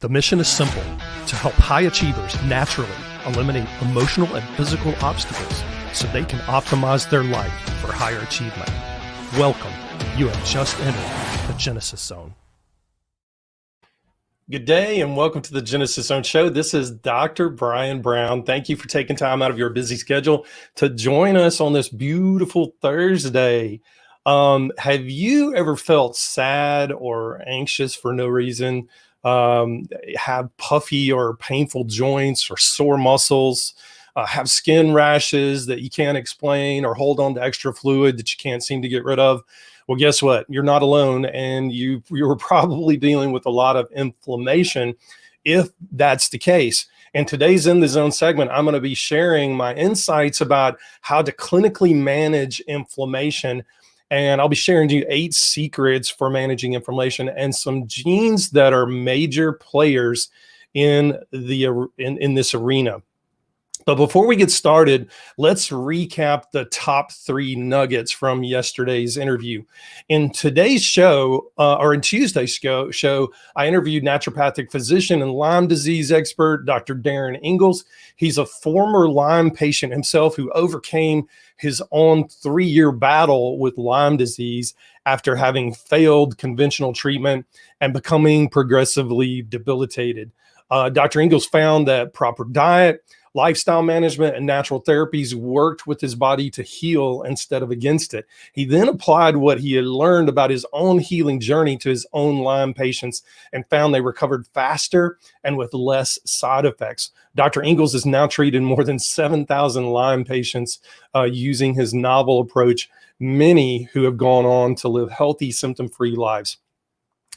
The mission is simple: to help high achievers naturally eliminate emotional and physical obstacles so they can optimize their life for higher achievement. Welcome. You have just entered the Genesis Zone. Good day and welcome to the Genesis Zone Show. This is Dr. Brian Brown. Thank you for taking time out of your busy schedule to join us on this beautiful Thursday. Have you ever felt sad or anxious for no reason? Have puffy or painful joints or sore muscles, have skin rashes that you can't explain, or hold on to extra fluid that you can't seem to get rid of? Well, guess what? You're not alone, and you're probably dealing with a lot of inflammation if that's the case. In today's In the Zone segment, I'm going to be sharing my insights about how to clinically manage inflammation. And I'll be sharing you 8 secrets for managing inflammation and some genes that are major players in this arena. But before we get started, let's recap the top 3 nuggets from yesterday's interview. In today's show, or in Tuesday's show, I interviewed naturopathic physician and Lyme disease expert, Dr. Darren Ingalls. He's a former Lyme patient himself who overcame his own 3-year battle with Lyme disease after having failed conventional treatment and becoming progressively debilitated. Dr. Ingalls found that proper diet, lifestyle management, and natural therapies worked with his body to heal instead of against it. He then applied what he had learned about his own healing journey to his own Lyme patients and found they recovered faster and with less side effects. Dr. Ingalls has now treated more than 7,000 Lyme patients using his novel approach, many who have gone on to live healthy, symptom-free lives.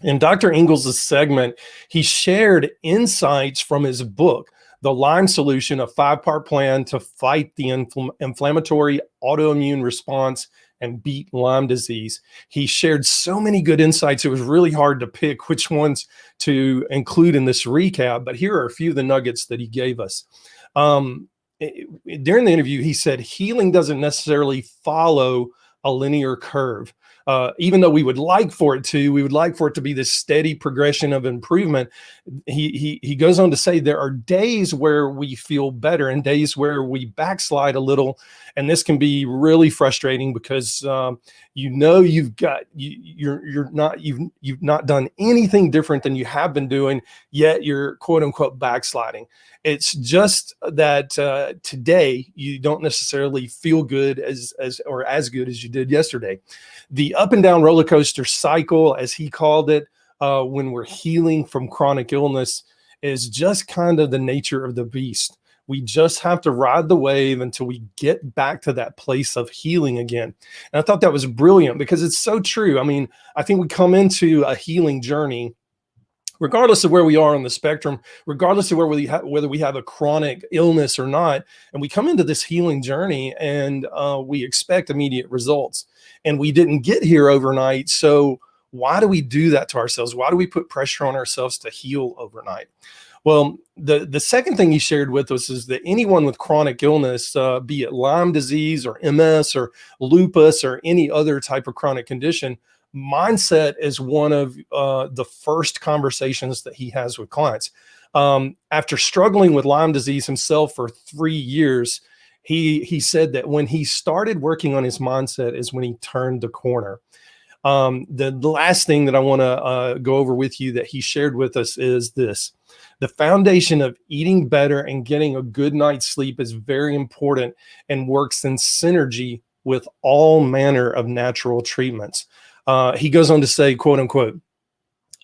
In Dr. Ingalls' segment, he shared insights from his book, The Lyme Solution, a 5-part plan to fight the inflammatory autoimmune response and beat Lyme disease. He shared so many good insights, it was really hard to pick which ones to include in this recap, but here are a few of the nuggets that he gave us. During the interview, he said healing doesn't necessarily follow a linear curve. Even though we would like for it to be this steady progression of improvement. He goes on to say there are days where we feel better and days where we backslide a little, and this can be really frustrating because you've not done anything different than you have been doing, yet you're quote unquote backsliding. It's just that today you don't necessarily feel good as good as you did yesterday. The up and down roller coaster cycle, as he called it, when we're healing from chronic illness, is just kind of the nature of the beast. We just have to ride the wave until we get back to that place of healing again. And I thought that was brilliant because it's so true. I mean, I think we come into a healing journey regardless of where we are on the spectrum, regardless of whether we have a chronic illness or not, and we come into this healing journey and we expect immediate results. And we didn't get here overnight, so why do we do that to ourselves? Why do we put pressure on ourselves to heal overnight? Well, the second thing he shared with us is that anyone with chronic illness, be it Lyme disease or MS or lupus or any other type of chronic condition, mindset is one of the first conversations that he has with clients. After struggling with Lyme disease himself for 3 years, he said that when he started working on his mindset is when he turned the corner. The last thing that I want to go over with you that he shared with us is this. The foundation of eating better and getting a good night's sleep is very important and works in synergy with all manner of natural treatments. He goes on to say, quote unquote,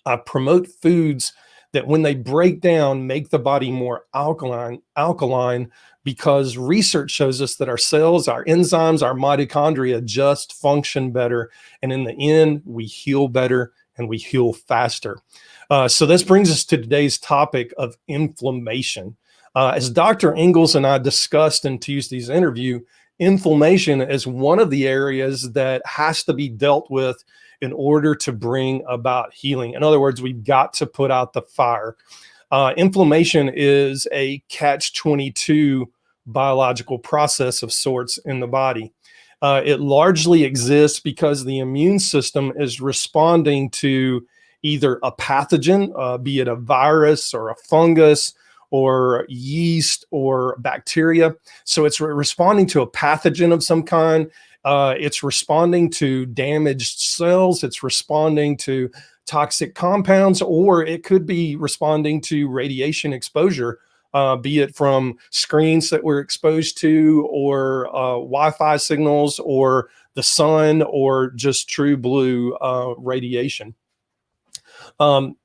I promote foods that when they break down, make the body more alkaline, because research shows us that our cells, our enzymes, our mitochondria just function better. And in the end, we heal better and we heal faster. So this brings us to today's topic of inflammation. As Dr. Ingalls and I discussed in Tuesday's interview, inflammation is one of the areas that has to be dealt with in order to bring about healing. In other words, we've got to put out the fire. Inflammation is a catch-22 biological process of sorts in the body. It largely exists because the immune system is responding to either a pathogen, be it a virus or a fungus or yeast or bacteria. So it's responding to a pathogen of some kind. It's responding to damaged cells. It's responding to toxic compounds, or it could be responding to radiation exposure, be it from screens that we're exposed to, or Wi-Fi signals, or the sun, or just true blue radiation.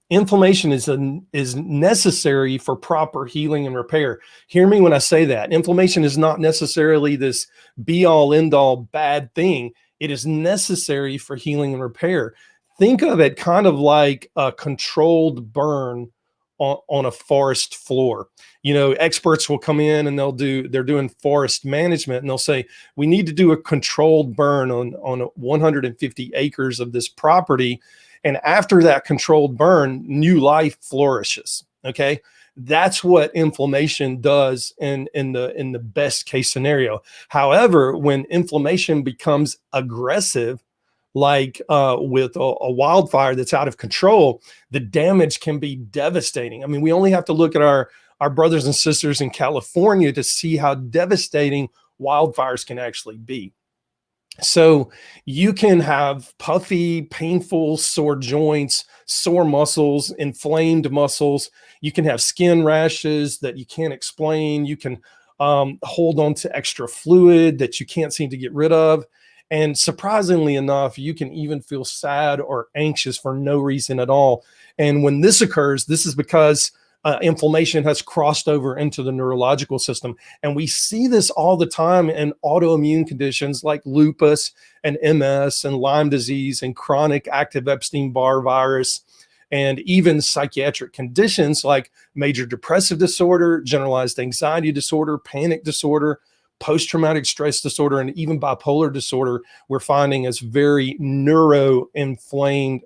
Inflammation is necessary for proper healing and repair. Hear me when I say that. Inflammation is not necessarily this be-all, end-all bad thing. It is necessary for healing and repair. Think of it kind of like a controlled burn on a forest floor. You know, experts will come in and they're doing forest management, and they'll say, we need to do a controlled burn on 150 acres of this property. And after that controlled burn, new life flourishes. Okay. That's what inflammation does in the best case scenario. However, when inflammation becomes aggressive, like with a wildfire that's out of control, the damage can be devastating. I mean, we only have to look at our brothers and sisters in California to see how devastating wildfires can actually be. So you can have puffy, painful, sore joints, sore muscles, inflamed muscles. You can have skin rashes that you can't explain. You can hold on to extra fluid that you can't seem to get rid of. And surprisingly enough, you can even feel sad or anxious for no reason at all. And when this occurs, this is because inflammation has crossed over into the neurological system. And we see this all the time in autoimmune conditions like lupus and MS and Lyme disease and chronic active Epstein-Barr virus, and even psychiatric conditions like major depressive disorder, generalized anxiety disorder, panic disorder, post-traumatic stress disorder, and even bipolar disorder. We're finding is very neuro-inflamed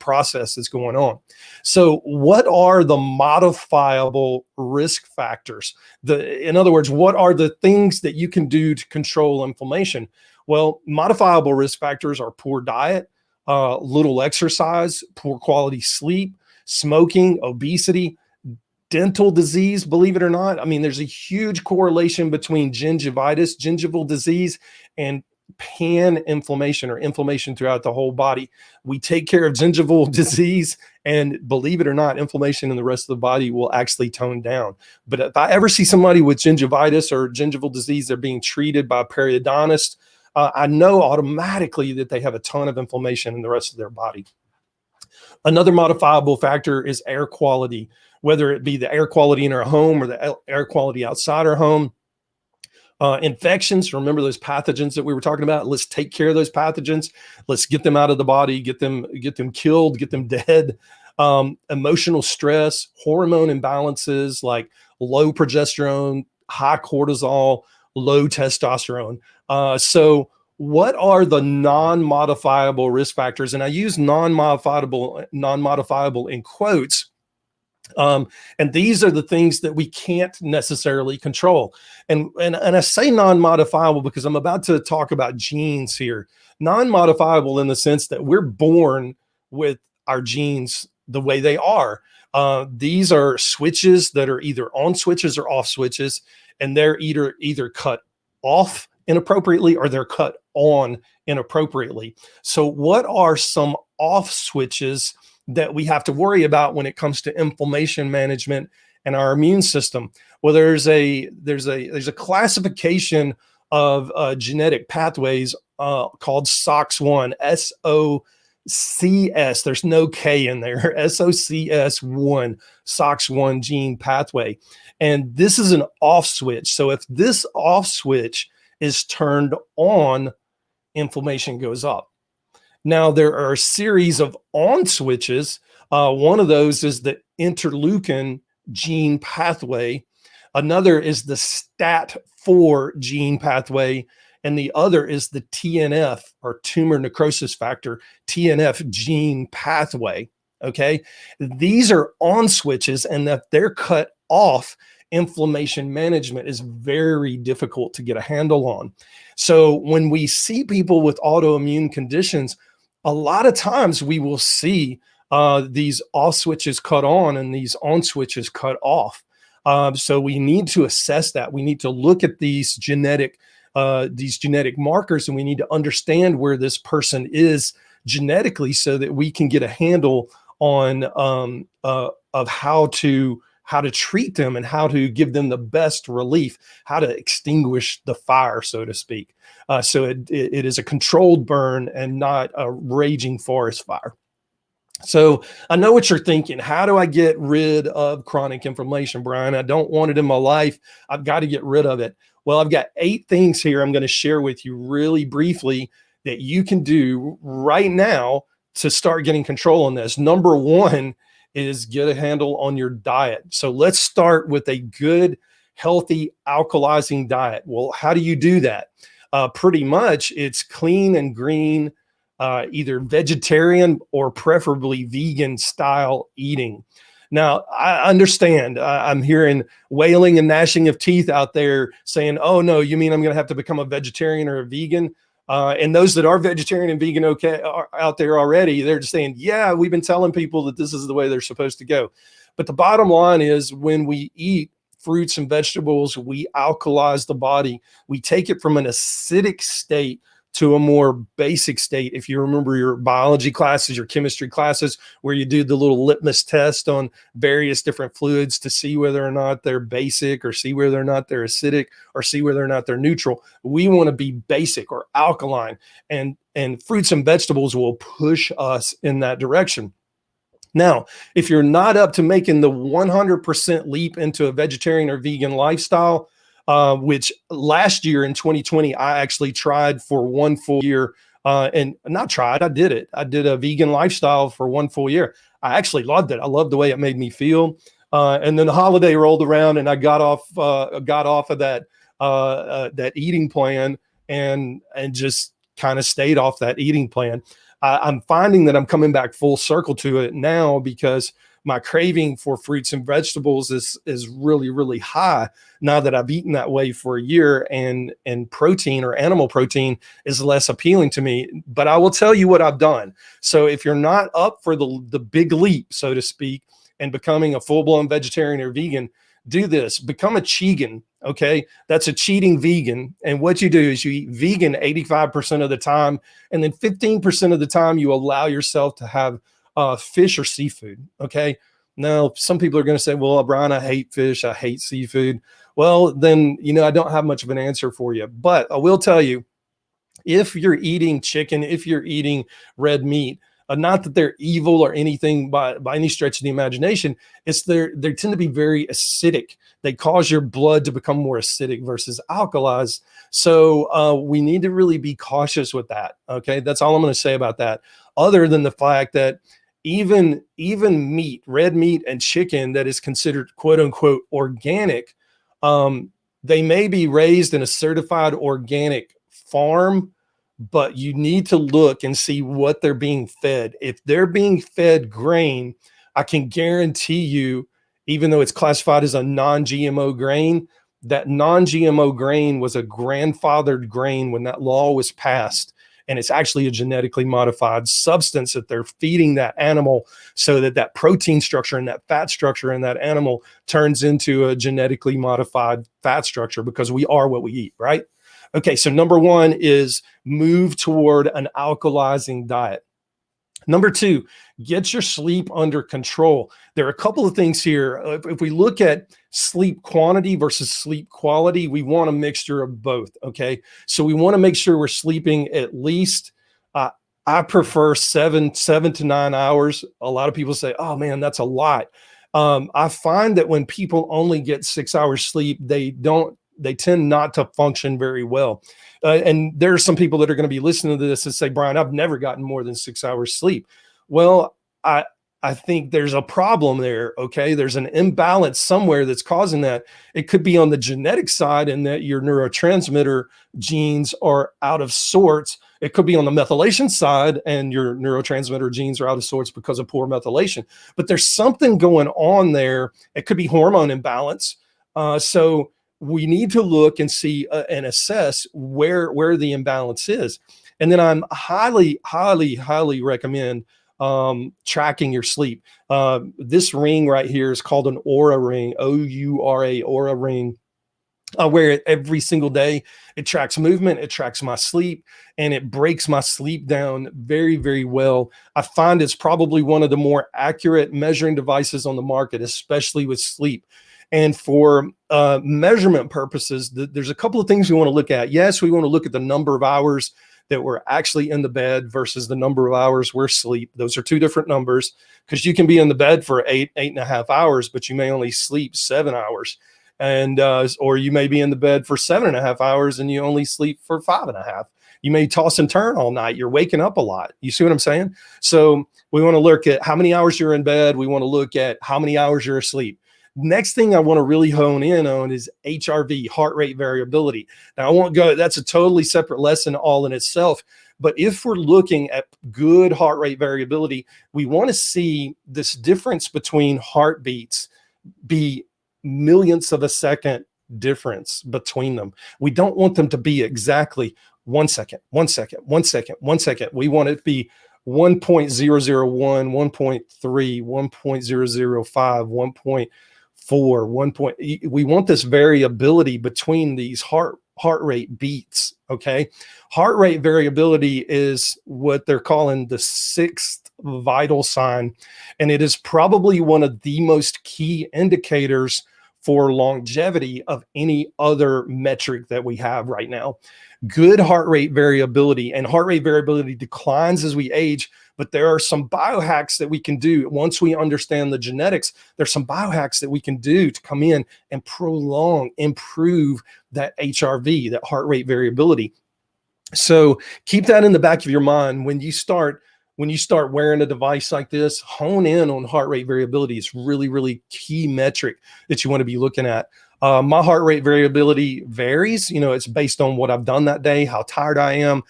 process that's going on. So what are the modifiable risk factors? In other words, what are the things that you can do to control inflammation? Well, modifiable risk factors are poor diet, little exercise, poor quality sleep, smoking, obesity, dental disease, believe it or not. I mean, there's a huge correlation between gingivitis, gingival disease, and pan inflammation, or inflammation throughout the whole body. We take care of gingival disease, and believe it or not, inflammation in the rest of the body will actually tone down. But if I ever see somebody with gingivitis or gingival disease, they're being treated by a periodontist, I know automatically that they have a ton of inflammation in the rest of their body. Another modifiable factor is air quality, whether it be the air quality in our home or the air quality outside our home. Infections, remember those pathogens that we were talking about? Let's take care of those pathogens. Let's get them out of the body, get them killed, get them dead. Emotional stress, hormone imbalances like low progesterone, high cortisol, low testosterone. So what are the non-modifiable risk factors? And I use non-modifiable in quotes. And these are the things that we can't necessarily control. And I say non-modifiable because I'm about to talk about genes here. Non-modifiable in the sense that we're born with our genes the way they are. These are switches that are either on switches or off switches, and they're either cut off inappropriately or they're cut on inappropriately. So what are some off switches that we have to worry about when it comes to inflammation management and our immune system? Well, there's a classification of genetic pathways called SOX1, SOCS. There's no K in there. SOCS1, SOX1 gene pathway. And this is an off switch. So if this off switch is turned on, inflammation goes up. Now, there are a series of on switches. One of those is the interleukin gene pathway. Another is the STAT4 gene pathway. And the other is the TNF, or tumor necrosis factor, TNF gene pathway. Okay. These are on switches, and if they're cut off, inflammation management is very difficult to get a handle on. So when we see people with autoimmune conditions, a lot of times we will see these off switches cut on and these on switches cut off. So we need to assess that. We need to look at these genetic markers, and we need to understand where this person is genetically so that we can get a handle on of how to treat them and how to give them the best relief, how to extinguish the fire, so to speak. So it is a controlled burn and not a raging forest fire. So I know what you're thinking. How do I get rid of chronic inflammation, Brian? I don't want it in my life. I've got to get rid of it. Well, I've got 8 things here I'm going to share with you really briefly that you can do right now to start getting control on this. Number 1 is get a handle on your diet. So let's start with a good, healthy, alkalizing diet. Well, how do you do that? Pretty much it's clean and green, either vegetarian or preferably vegan style eating. Now, I understand. I'm hearing wailing and gnashing of teeth out there saying, oh, no, you mean I'm going to have to become a vegetarian or a vegan? And those that are vegetarian and vegan are out there already, they're just saying, yeah, we've been telling people that this is the way they're supposed to go. But the bottom line is when we eat fruits and vegetables, we alkalize the body. We take it from an acidic state to a more basic state. If you remember your biology classes, your chemistry classes, where you do the little litmus test on various different fluids to see whether or not they're basic, or see whether or not they're acidic, or see whether or not they're neutral. We want to be basic or alkaline, and fruits and vegetables will push us in that direction. Now, if you're not up to making the 100% leap into a vegetarian or vegan lifestyle, which last year in 2020, I actually tried for 1 full year, and not tried, I did it. I did a vegan lifestyle for 1 full year. I actually loved it. I loved the way it made me feel. And then the holiday rolled around and I got off of that eating plan and just kind of stayed off that eating plan. I'm finding that I'm coming back full circle to it now because my craving for fruits and vegetables is really, really high now that I've eaten that way for a year, and protein or animal protein is less appealing to me. But I will tell you what I've done. So if you're not up for the big leap, so to speak, and becoming a full-blown vegetarian or vegan, do this. Become a Chegan. Okay, that's a cheating vegan. And what you do is you eat vegan 85% of the time, and then 15% of the time you allow yourself to have fish or seafood. Okay. Now, some people are going to say, well, Brian, I hate fish. I hate seafood. Well, then, I don't have much of an answer for you. But I will tell you, if you're eating chicken, if you're eating red meat, not that they're evil or anything by any stretch of the imagination, it's they tend to be very acidic. They cause your blood to become more acidic versus alkalized. So we need to really be cautious with that. Okay, that's all I'm going to say about that. Other than the fact that even meat, red meat and chicken that is considered quote unquote organic, they may be raised in a certified organic farm, but you need to look and see what they're being fed. If they're being fed grain, I can guarantee you, even though it's classified as a non-GMO grain, that non-GMO grain was a grandfathered grain when that law was passed. And it's actually a genetically modified substance that they're feeding that animal so that that protein structure and that fat structure in that animal turns into a genetically modified fat structure, because we are what we eat, right? Okay, so number 1 is move toward an alkalizing diet. Number 2, get your sleep under control. There are a couple of things here. If we look at sleep quantity versus sleep quality, we want a mixture of both, okay? So we want to make sure we're sleeping at least, I prefer 7 to 9 hours. A lot of people say, oh man, that's a lot. I find that when people only get 6 hours sleep, they tend not to function very well. And there are some people that are going to be listening to this and say, Brian, I've never gotten more than 6 hours sleep. Well, I think there's a problem there. Okay. There's an imbalance somewhere that's causing that. It could be on the genetic side in that your neurotransmitter genes are out of sorts. It could be on the methylation side and your neurotransmitter genes are out of sorts because of poor methylation. But there's something going on there. It could be hormone imbalance. So we need to look and see and assess where the imbalance is. And then I'm highly recommend tracking your sleep. This ring right here is called an Aura ring, O-U-R-A, Aura ring. I wear it every single day. It tracks movement, it tracks my sleep, and it breaks my sleep down very, very well. I find it's probably one of the more accurate measuring devices on the market, especially with sleep. And for measurement purposes, there's a couple of things we want to look at. Yes, we want to look at the number of hours that we're actually in the bed versus the number of hours we're asleep. Those are two different numbers, because you can be in the bed for 8.5 hours, but you may only sleep 7 hours. And or you may be in the bed for 7.5 hours and you only sleep for 5.5. You may toss and turn all night. You're waking up a lot. You see what I'm saying? So we want to look at how many hours you're in bed. We want to look at how many hours you're asleep. Next thing I want to really hone in on is HRV, heart rate variability. Now, I won't go, that's a totally separate lesson all in itself. But if we're looking at good heart rate variability, we want to see this difference between heartbeats be millionths of a second difference between them. We don't want them to be exactly 1 second, 1 second, 1 second, 1 second. We want it to be 1.001, 1.3, 1.005, 1.4, 1. We want this variability between these heart rate beats. Okay. Heart rate variability is what they're calling the sixth vital sign. And it is probably one of the most key indicators for longevity of any other metric that we have right now. Good heart rate variability, and heart rate variability declines as we age, but there are some biohacks that we can do. Once we understand the genetics, there's some biohacks that we can do to come in and improve that HRV, that heart rate variability. So keep that in the back of your mind when you start wearing a device like this. Hone in on heart rate variability. It's really, really key metric that you want to be looking at. My heart rate variability varies. You know, it's based on what I've done that day, how tired I am,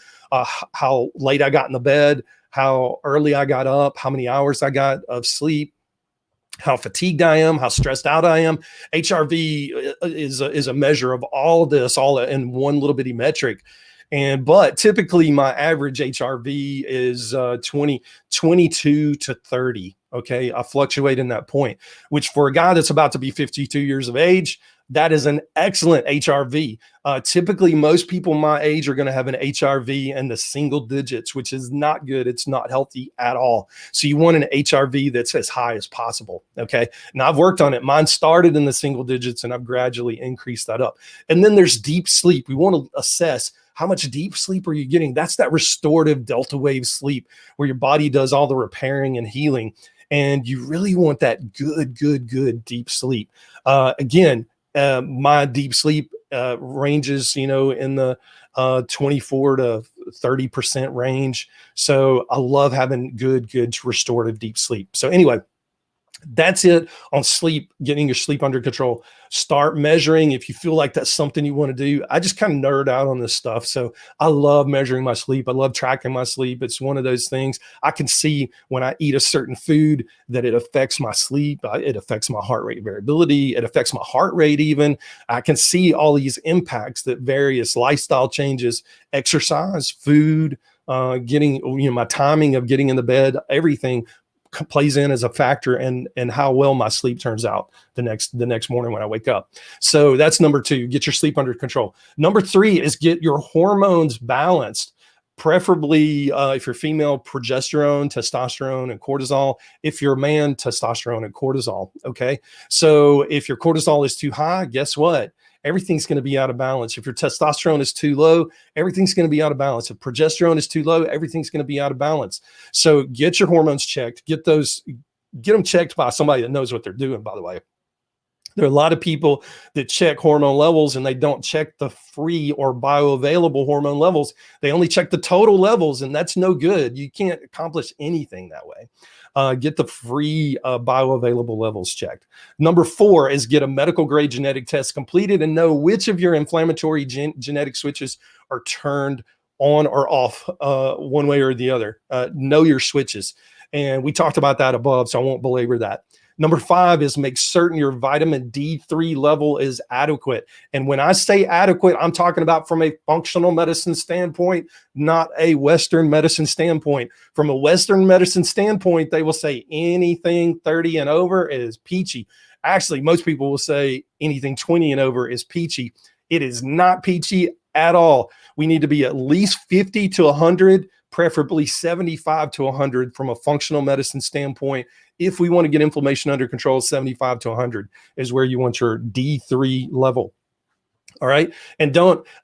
how late I got in the bed, how early I got up, how many hours I got of sleep, how fatigued I am, how stressed out I am. HRV is a measure of all this, all in one little bitty metric. But typically my average HRV is 22 to 30. Okay. I fluctuate in that point, which for a guy that's about to be 52 years of age, that is an excellent HRV. Typically most people my age are going to have an HRV in the single digits, which is not good. It's not healthy at all. So you want an HRV that's as high as possible. Okay. Now I've worked on it. Mine started in the single digits and I've gradually increased that up. And then there's deep sleep. We want to assess how much deep sleep are you getting? That's that restorative delta wave sleep where your body does all the repairing and healing. And you really want that good deep sleep. Again, my deep sleep ranges, you know, in the 24 to 30% range. So I love having good restorative deep sleep. So anyway, that's it on sleep, getting your sleep under control. Start measuring if you feel like that's something you want to do. I just kind of nerd out on this stuff. So I love measuring my sleep. I love tracking my sleep. It's one of those things I can see when I eat a certain food that it affects my sleep. It affects my heart rate variability. It affects my heart rate even. I can see all these impacts that various lifestyle changes, exercise, food, getting, you know, my timing of getting in the bed, everything plays in as a factor and how well my sleep turns out the next morning when I wake up. So that's number 2, get your sleep under control. Number 3 is get your hormones balanced. Preferably, if you're female, progesterone, testosterone, and cortisol. If you're a man, testosterone and cortisol. Okay. So if your cortisol is too high, guess what? Everything's going to be out of balance. If your testosterone is too low, everything's going to be out of balance. If progesterone is too low, everything's going to be out of balance. So get your hormones checked. Get them checked by somebody that knows what they're doing, by the way. There are a lot of people that check hormone levels and they don't check the free or bioavailable hormone levels. They only check the total levels, and that's no good. You can't accomplish anything that way. Get the free bioavailable levels checked. Number 4 is get a medical grade genetic test completed and know which of your inflammatory genetic switches are turned on or off one way or the other. Know your switches. And we talked about that above, so I won't belabor that. Number 5 is make certain your vitamin D3 level is adequate. And when I say adequate, I'm talking about from a functional medicine standpoint, not a Western medicine standpoint. From a Western medicine standpoint, they will say anything 30 and over is peachy. Actually, most people will say anything 20 and over is peachy. It is not peachy at all. We need to be at least 50 to 100, preferably 75 to 100 from a functional medicine standpoint. If we want to get inflammation under control, 75 to 100 is where you want your D3 level. All right. And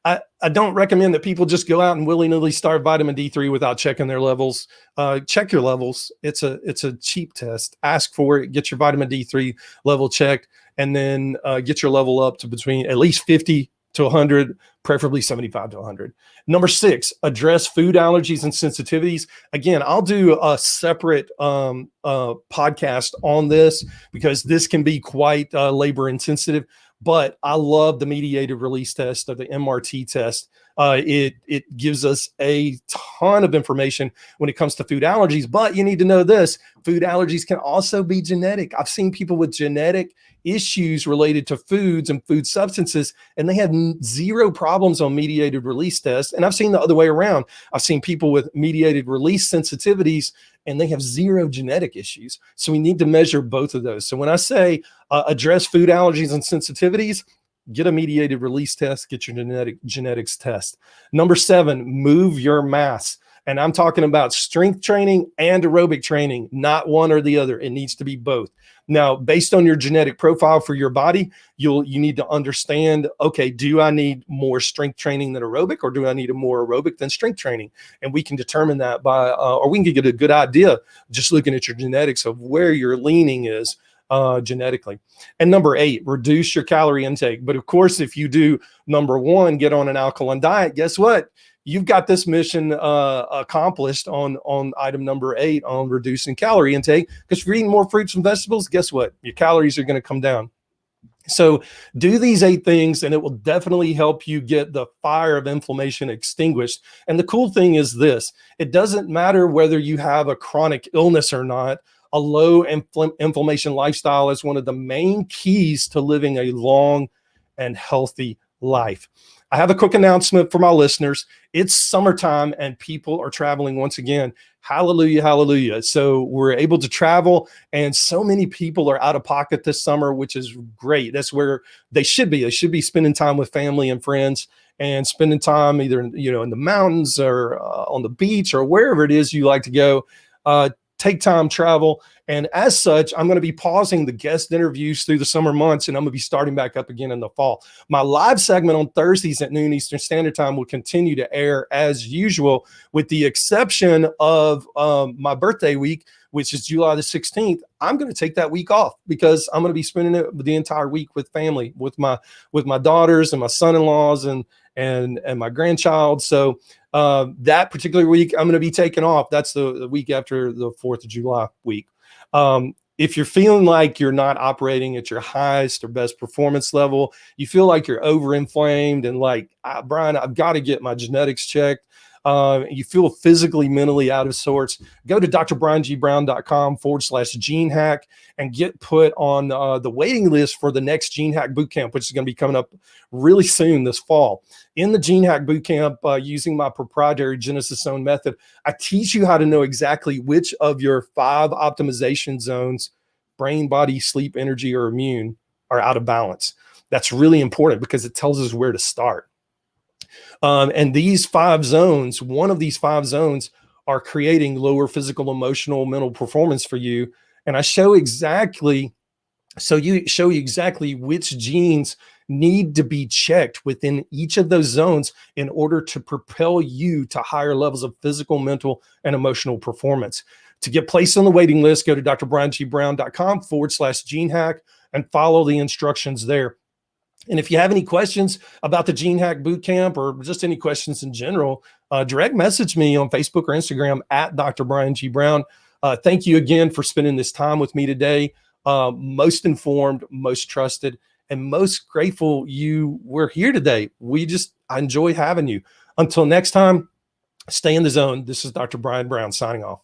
I don't recommend that people just go out and willy-nilly start vitamin D3 without checking their levels. Check your levels. It's a cheap test. Ask for it, get your vitamin D3 level checked, and then get your level up to between at least 50 to 100, preferably 75 to 100. Number 6, address food allergies and sensitivities. Again, I'll do a separate podcast on this because this can be quite labor intensive. But I love the mediated release test, or the MRT test. It gives us a ton of information when it comes to food allergies. But you need to know this: food allergies can also be genetic. I've seen people with genetic issues related to foods and food substances, and they have zero problems on mediated release tests. And I've seen the other way around. I've seen people with mediated release sensitivities, and they have zero genetic issues. So we need to measure both of those. So when I say address food allergies and sensitivities, get a mediated release test, get your genetics test. Number 7, move your mass. And I'm talking about strength training and aerobic training, not one or the other. It needs to be both. Now, based on your genetic profile for your body, you need to understand, okay, do I need more strength training than aerobic, or do I need a more aerobic than strength training? And we can determine that by, or we can get a good idea just looking at your genetics of where your leaning is genetically. And number 8, reduce your calorie intake. But of course, if you do number 1, get on an alkaline diet, guess what? You've got this mission accomplished on item number 8 on reducing calorie intake, because if you're eating more fruits and vegetables, guess what? Your calories are going to come down. So do these 8 things, and it will definitely help you get the fire of inflammation extinguished. And the cool thing is this: it doesn't matter whether you have a chronic illness or not. A low inflammation lifestyle is one of the main keys to living a long and healthy life. I have a quick announcement for my listeners. It's summertime and people are traveling once again. Hallelujah, hallelujah. So we're able to travel, and so many people are out of pocket this summer, which is great. That's where they should be. They should be spending time with family and friends, and spending time either in the mountains or on the beach or wherever it is you like to go. Take time, travel. And as such, I'm going to be pausing the guest interviews through the summer months, and I'm going to be starting back up again in the fall. My live segment on Thursdays at noon Eastern Standard Time will continue to air as usual, with the exception of my birthday week, which is July the 16th. I'm going to take that week off because I'm going to be spending it the entire week with family, with my daughters and my son-in-laws and my grandchild. So that particular week, I'm going to be taking off. That's the week after the 4th of July week. If you're feeling like you're not operating at your highest or best performance level, you feel like you're overinflamed and like, Brian, I've got to get my genetics checked. You feel physically, mentally out of sorts, go to drbriangBrown.com/gene hack and get put on the waiting list for the next Gene Hack Bootcamp, which is going to be coming up really soon this fall. In the Gene Hack Bootcamp, using my proprietary Genesis Zone method, I teach you how to know exactly which of your 5 optimization zones, brain, body, sleep, energy, or immune, are out of balance. That's really important because it tells us where to start. And these 5 zones, one of these 5 zones, are creating lower physical, emotional, mental performance for you. And I show exactly, so you show you exactly which genes need to be checked within each of those zones in order to propel you to higher levels of physical, mental, and emotional performance. To get placed on the waiting list, go to drbriangBrown.com/gene hack and follow the instructions there. And if you have any questions about the Gene Hack Bootcamp, or just any questions in general, direct message me on Facebook or Instagram at Dr. Brian G. Brown. Thank you again for spending this time with me today. Most informed, most trusted, and most grateful you were here today. I enjoy having you. Until next time, stay in the zone. This is Dr. Brian Brown signing off.